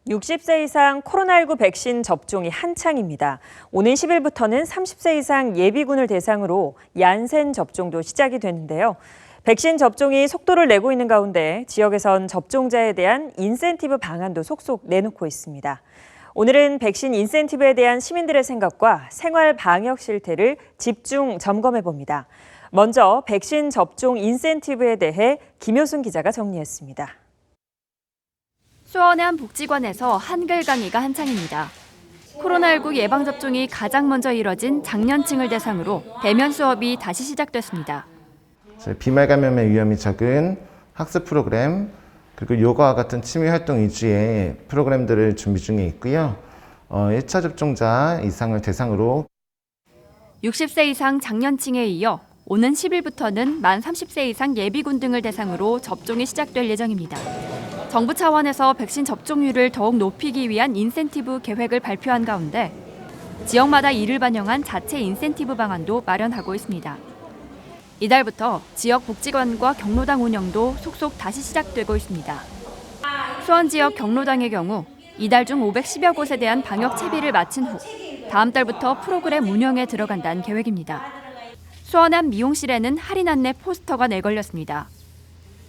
60세 이상 코로나19 백신 접종이 한창입니다. 오는 10일부터는 30세 이상 예비군을 대상으로 얀센 접종도 시작이 되는데요. 백신 접종이 속도를 내고 있는 가운데 지역에선 접종자에 대한 인센티브 방안도 속속 내놓고 있습니다. 오늘은 백신 인센티브에 대한 시민들의 생각과 생활 방역 실태를 집중 점검해 봅니다. 먼저 백신 접종 인센티브에 대해 김효순 기자가 정리했습니다. 수원의 한 복지관에서 한글 강의가 한창입니다. 코로나19 예방접종이 가장 먼저 이뤄진 장년층을 대상으로 대면 수업이 다시 시작됐습니다. 비말 감염의 위험이 적은 학습 프로그램, 그리고 요가와 같은 취미 활동 위주의 프로그램들을 준비 중에 있고요. 1차 접종자 이상을 대상으로 60세 이상 장년층에 이어 오는 10일부터는 만 30세 이상 예비군 등을 대상으로 접종이 시작될 예정입니다. 정부 차원에서 백신 접종률을 더욱 높이기 위한 인센티브 계획을 발표한 가운데 지역마다 이를 반영한 자체 인센티브 방안도 마련하고 있습니다. 이달부터 지역 복지관과 경로당 운영도 속속 다시 시작되고 있습니다. 수원 지역 경로당의 경우 이달 중 510여 곳에 대한 방역 채비를 마친 후 다음 달부터 프로그램 운영에 들어간다는 계획입니다. 수원 한 미용실에는 할인 안내 포스터가 내걸렸습니다.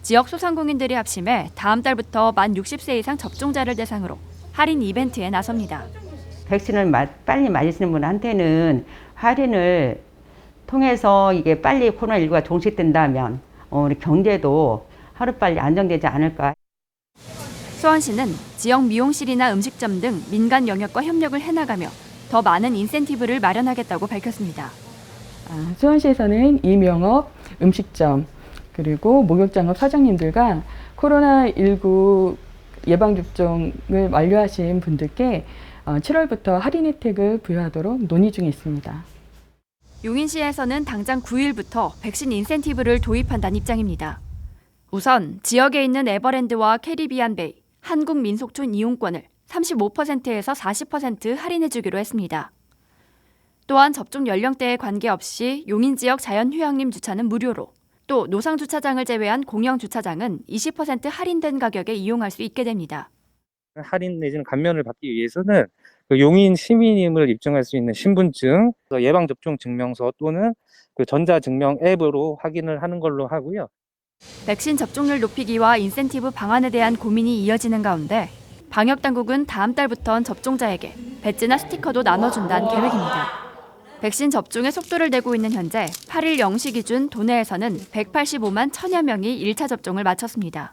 지역 소상공인들이 합심해 다음 달부터 만 60세 이상 접종자를 대상으로 할인 이벤트에 나섭니다. 백신을 빨리 맞으시는 분한테는 할인을 통해서 이게 빨리 코로나19가 종식된다면 우리 경제도 하루빨리 안정되지 않을까. 수원시는 지역 미용실이나 음식점 등 민간 영역과 협력을 해나가며 더 많은 인센티브를 마련하겠다고 밝혔습니다. 수원시에서는 이명업, 음식점, 그리고 목욕장업 사장님들과 코로나19 예방접종을 완료하신 분들께 7월부터 할인 혜택을 부여하도록 논의 중에 있습니다. 용인시에서는 당장 9일부터 백신 인센티브를 도입한다는 입장입니다. 우선 지역에 있는 에버랜드와 캐리비안베이, 한국민속촌 이용권을 35%에서 40% 할인해주기로 했습니다. 또한 접종 연령대에 관계없이 용인 지역 자연휴양림 주차는 무료로, 또 노상 주차장을 제외한 공영 주차장은 20% 할인된 가격에 이용할 수 있게 됩니다. 할인 내지는 감면을 받기 위해서는 용인 시민임을 입증할 수 있는 신분증, 예방접종 증명서 또는 전자증명 앱으로 확인을 하는 걸로 하고요. 백신 접종률 높이기와 인센티브 방안에 대한 고민이 이어지는 가운데 방역당국은 다음 달부터는 접종자에게 배지나 스티커도 나눠준다는 계획입니다. 백신 접종의 속도를 내고 있는 현재 8일 0시 기준 도내에서는 185만 1000여 명이 1차 접종을 마쳤습니다.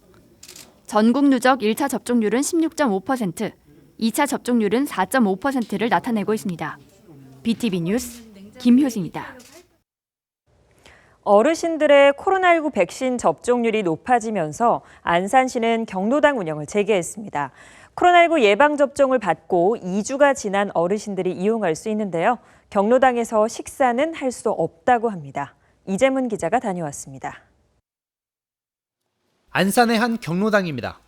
전국 누적 1차 접종률은 16.5%, 2차 접종률은 4.5%를 나타내고 있습니다. BTV 뉴스 김효진입니다. 어르신들의 코로나19 백신 접종률이 높아지면서 안산시는 경로당 운영을 재개했습니다. 코로나19 예방접종을 받고 2주가 지난 어르신들이 이용할 수 있는데요. 경로당에서 식사는 할 수 없다고 합니다. 이재문 기자가 다녀왔습니다. 안산의 한 경로당입니다.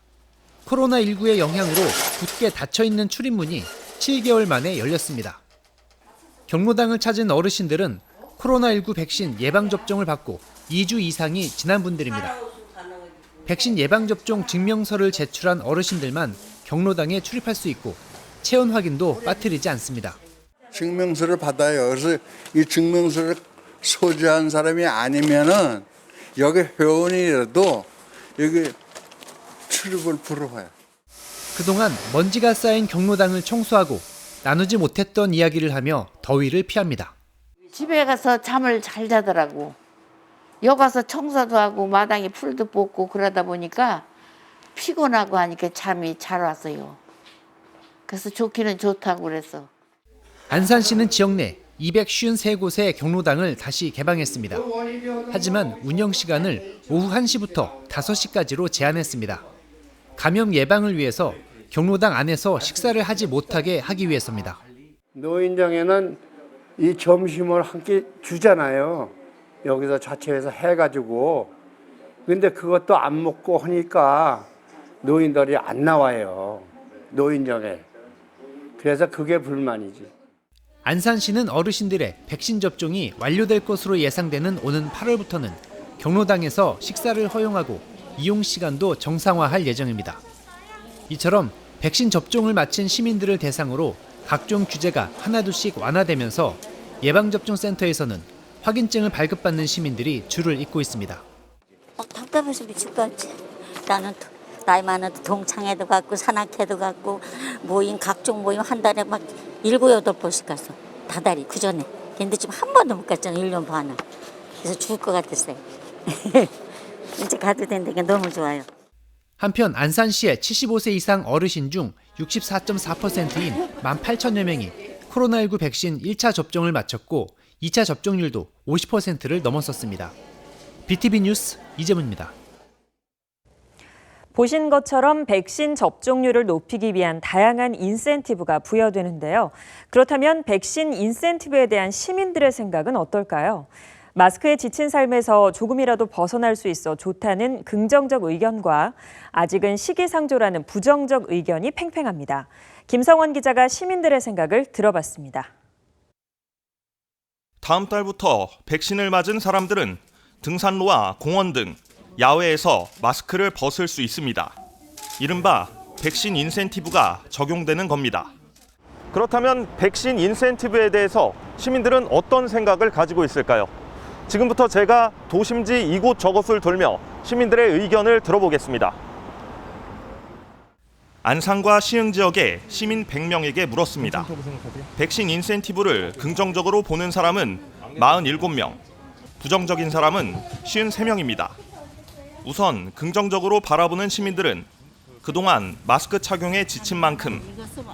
코로나19의 영향으로 굳게 닫혀있는 출입문이 7개월 만에 열렸습니다. 경로당을 찾은 어르신들은 코로나19 백신 예방접종을 받고 2주 이상이 지난 분들입니다. 백신 예방접종 증명서를 제출한 어르신들만 경로당에 출입할 수 있고 체온 확인도 빠뜨리지 않습니다. 증명서를 받아요. 그래서 이 증명서를 소지한 사람이 아니면은 여기 회원이라도 여기 출입을 불허해요. 그동안 먼지가 쌓인 경로당을 청소하고 나누지 못했던 이야기를 하며 더위를 피합니다. 집에 가서 잠을 잘 자더라고. 여기 가서 청소도 하고 마당에 풀도 뽑고 그러다 보니까 피곤하고 하니까 잠이 잘 왔어요. 그래서 좋기는 좋다고 그랬어. 안산시는 지역 내 253곳의 경로당을 다시 개방했습니다. 하지만 운영 시간을 오후 1시부터 5시까지로 제한했습니다. 감염 예방을 위해서 경로당 안에서 식사를 하지 못하게 하기 위해서입니다. 노인정에는 이 점심을 함께 주잖아요. 여기서 자체에서 해가지고. 근데 그것도 안 먹고 하니까 노인들이 안 나와요. 노인정에. 그래서 그게 불만이지. 안산시는 어르신들의 백신 접종이 완료될 것으로 예상되는 오는 8월부터는 경로당에서 식사를 허용하고 이용 시간도 정상화할 예정입니다. 이처럼 백신 접종을 마친 시민들을 대상으로 각종 규제가 하나둘씩 완화되면서 예방접종센터에서는 확인증을 발급받는 시민들이 줄을 잇고 있습니다. 답답해서 미칠 것 같지. 나는 나이 많아도 동창회도 갔고 산악회도 갔고 각종 모임 한 달에 막 7, 8번씩 갔어. 다달이 그전에. 근데 지금 한 번도 못 갔잖아. 1년 반을. 그래서 죽을 것 같았어요. 이제 가도 된다니까 너무 좋아요. 한편 안산시의 75세 이상 어르신 중 64.4%인 18,000여 명이 코로나19 백신 1차 접종을 마쳤고 2차 접종률도 50%를 넘었었습니다. BTV 뉴스 이재문입니다. 보신 것처럼 백신 접종률을 높이기 위한 다양한 인센티브가 부여되는데요. 그렇다면 백신 인센티브에 대한 시민들의 생각은 어떨까요? 마스크에 지친 삶에서 조금이라도 벗어날 수 있어 좋다는 긍정적 의견과 아직은 시기상조라는 부정적 의견이 팽팽합니다. 김성원 기자가 시민들의 생각을 들어봤습니다. 다음 달부터 백신을 맞은 사람들은 등산로와 공원 등 야외에서 마스크를 벗을 수 있습니다. 이른바 백신 인센티브가 적용되는 겁니다. 그렇다면 백신 인센티브에 대해서 시민들은 어떤 생각을 가지고 있을까요? 지금부터 제가 도심지 이곳 저곳을 돌며 시민들의 의견을 들어보겠습니다. 안산과 시흥 지역의 시민 100명에게 물었습니다. 백신 인센티브를 긍정적으로 보는 사람은 47명, 부정적인 사람은 53명입니다. 우선 긍정적으로 바라보는 시민들은 그동안 마스크 착용에 지친 만큼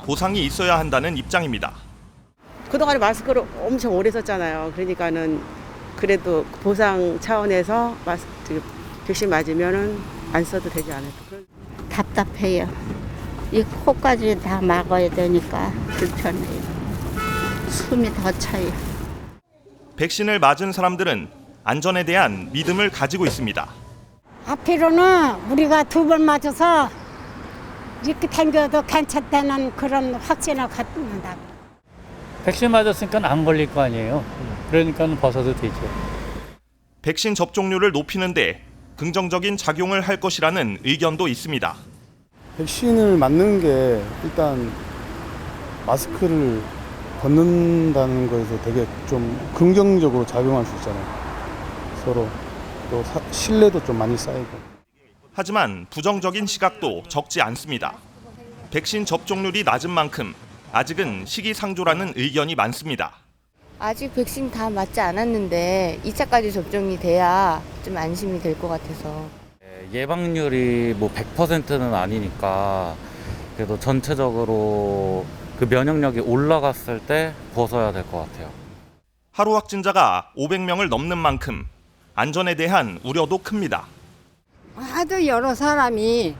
보상이 있어야 한다는 입장입니다. 그동안에 마스크를 엄청 오래 썼잖아요. 그러니까는 그래도 보상 차원에서 백신 맞으면은 안 써도 되지 않을까. 답답해요. 이 코까지 다 막아야 되니까 불편해요. 숨이 더 차요. 백신을 맞은 사람들은 안전에 대한 믿음을 가지고 있습니다. 앞으로는 우리가 2번 맞아서 이렇게 다녀도 괜찮다는 그런 확신을 갖는다. 백신 맞았으니까 안 걸릴 거 아니에요. 그러니까 벗어도 되죠. 백신 접종률을 높이는데 긍정적인 작용을 할 것이라는 의견도 있습니다. 백신을 맞는 게 일단 마스크를 벗는다는 거에서 되게 좀 긍정적으로 작용할 수 있잖아요. 서로 또 신뢰도 좀 많이 쌓이고. 하지만 부정적인 시각도 적지 않습니다. 백신 접종률이 낮은 만큼 아직은 시기상조라는 의견이 많습니다. 아직 백신 다 맞지 않았는데 2차까지 접종이 돼야 좀 안심이 될 것 같아서. 예방률이 뭐 100%는 아니니까 그래도 전체적으로 그 면역력이 올라갔을 때 벗어야 될 것 같아요. 하루 확진자가 500명을 넘는 만큼 안전에 대한 우려도 큽니다. 하도 여러 사람이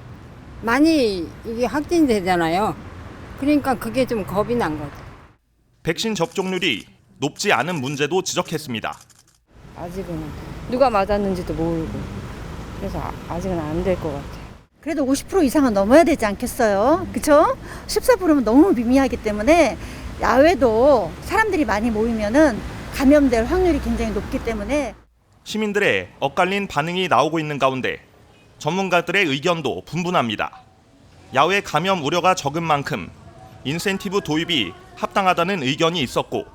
많이 이게 확진되잖아요. 그러니까 그게 좀 겁이 난 거죠. 백신 접종률이 높지 않은 문제도 지적했습니다. 아직은 누가 맞았는지도 모르고 그래서 아직은 안 될 것 같아요. 그래도 50% 이상은 넘어야 되지 않겠어요? 그렇죠? 14%면 너무 미미하기 때문에 야외도 사람들이 많이 모이면은 감염될 확률이 굉장히 높기 때문에 시민들의 엇갈린 반응이 나오고 있는 가운데 전문가들의 의견도 분분합니다. 야외 감염 우려가 적은 만큼 인센티브 도입이 합당하다는 의견이 있었고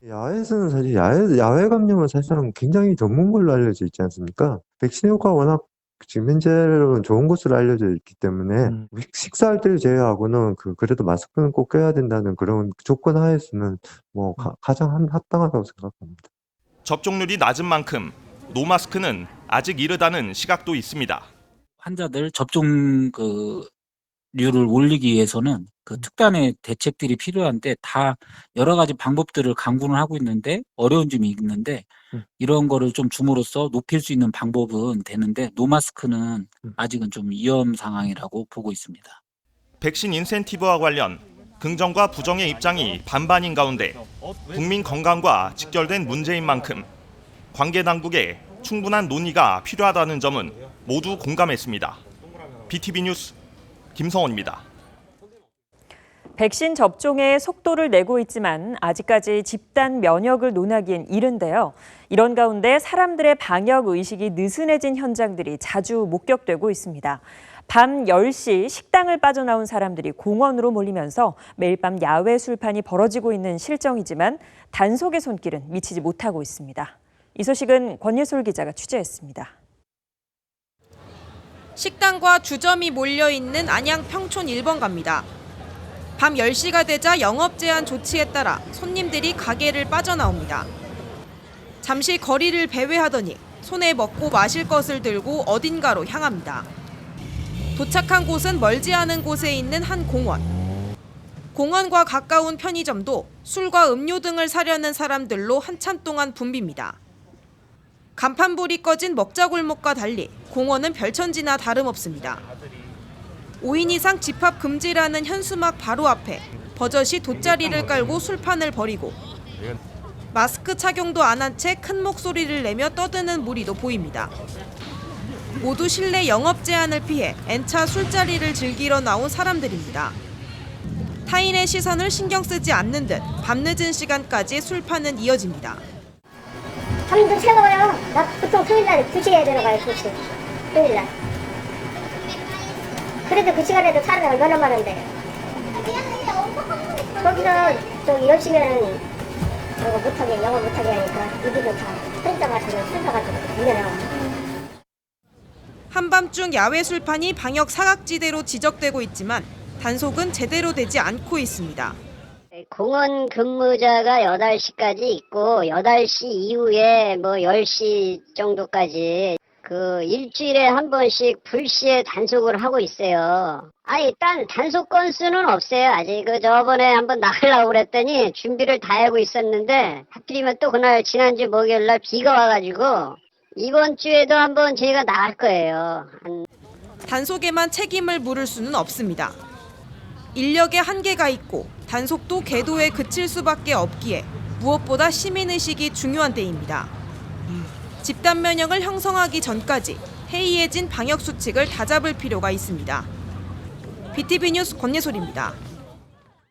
야외에서는 사실 야외 감염은 사실상 굉장히 드문 걸로 알려져 있지 않습니까? 백신 효과가 워낙 지금 현재로는 좋은 것으로 알려져 있기 때문에 식사할 때를 제외하고는 그래도 마스크는 꼭 껴야 된다는 그런 조건 하에서는 뭐 가장 합당하다고 생각합니다. 접종률이 낮은 만큼 노마스크는 아직 이르다는 시각도 있습니다. 환자들 접종 률을 올리기 위해서는 그 특단의 대책들이 필요한데 다 여러 가지 방법들을 강구는 하고 있는데 어려운 점이 있는데 이런 거를 좀 줌으로써 높일 수 있는 방법은 되는데 노마스크는 아직은 좀 위험 상황이라고 보고 있습니다. 백신 인센티브와 관련 긍정과 부정의 입장이 반반인 가운데 국민 건강과 직결된 문제인 만큼 관계 당국의 충분한 논의가 필요하다는 점은 모두 공감했습니다. BTV 뉴스 김성원입니다. 백신 접종에 속도를 내고 있지만 아직까지 집단 면역을 논하기엔 이른데요. 이런 가운데 사람들의 방역 의식이 느슨해진 현장들이 자주 목격되고 있습니다. 밤 10시 식당을 빠져나온 사람들이 공원으로 몰리면서 매일 밤 야외 술판이 벌어지고 있는 실정이지만 단속의 손길은 미치지 못하고 있습니다. 이 소식은 권예솔 기자가 취재했습니다. 식당과 주점이 몰려있는 안양 평촌 1번가입니다. 밤 10시가 되자 영업 제한 조치에 따라 손님들이 가게를 빠져나옵니다. 잠시 거리를 배회하더니 손에 먹고 마실 것을 들고 어딘가로 향합니다. 도착한 곳은 멀지 않은 곳에 있는 한 공원. 공원과 가까운 편의점도 술과 음료 등을 사려는 사람들로 한참 동안 붐빕니다. 간판불이 꺼진 먹자골목과 달리 공원은 별천지나 다름없습니다. 5인 이상 집합 금지라는 현수막 바로 앞에 버젓이 돗자리를 깔고 술판을 벌이고 마스크 착용도 안 한 채 큰 목소리를 내며 떠드는 무리도 보입니다. 모두 실내 영업 제한을 피해 N차 술자리를 즐기러 나온 사람들입니다. 타인의 시선을 신경 쓰지 않는 듯 밤늦은 시간까지 술판은 이어집니다. 잠도 채워요. 나 보통 토요일날 2시에 들어가요. 2시. 토요일날. 그래도 그 시간에도 사람이 얼마나 많은데. 거기서 저기 10시면은 영업 못하게 하니까 이들도 다 혼자 마시고 술 사가지고 밀려나와. 한밤중 야외 술판이 방역 사각지대로 지적되고 있지만 단속은 제대로 되지 않고 있습니다. 공원 근무자가 8시까지 있고 8시 이후에 10시 정도까지 일주일에 한 번씩 불시에 단속을 하고 있어요. 일단 단속 건수는 없어요. 아직 저번에 한번 나가려고 그랬더니 준비를 다 하고 있었는데 하필이면 또 그날 지난주 목요일날 비가 와가지고 이번 주에도 한번 저희가 나갈 거예요. 단속에만 책임을 물을 수는 없습니다. 인력에 한계가 있고 단속도 궤도에 그칠 수밖에 없기에 무엇보다 시민의식이 중요한 때입니다. 집단 면역을 형성하기 전까지 해이해진 방역 수칙을 다잡을 필요가 있습니다. BTV 뉴스 권예솔입니다.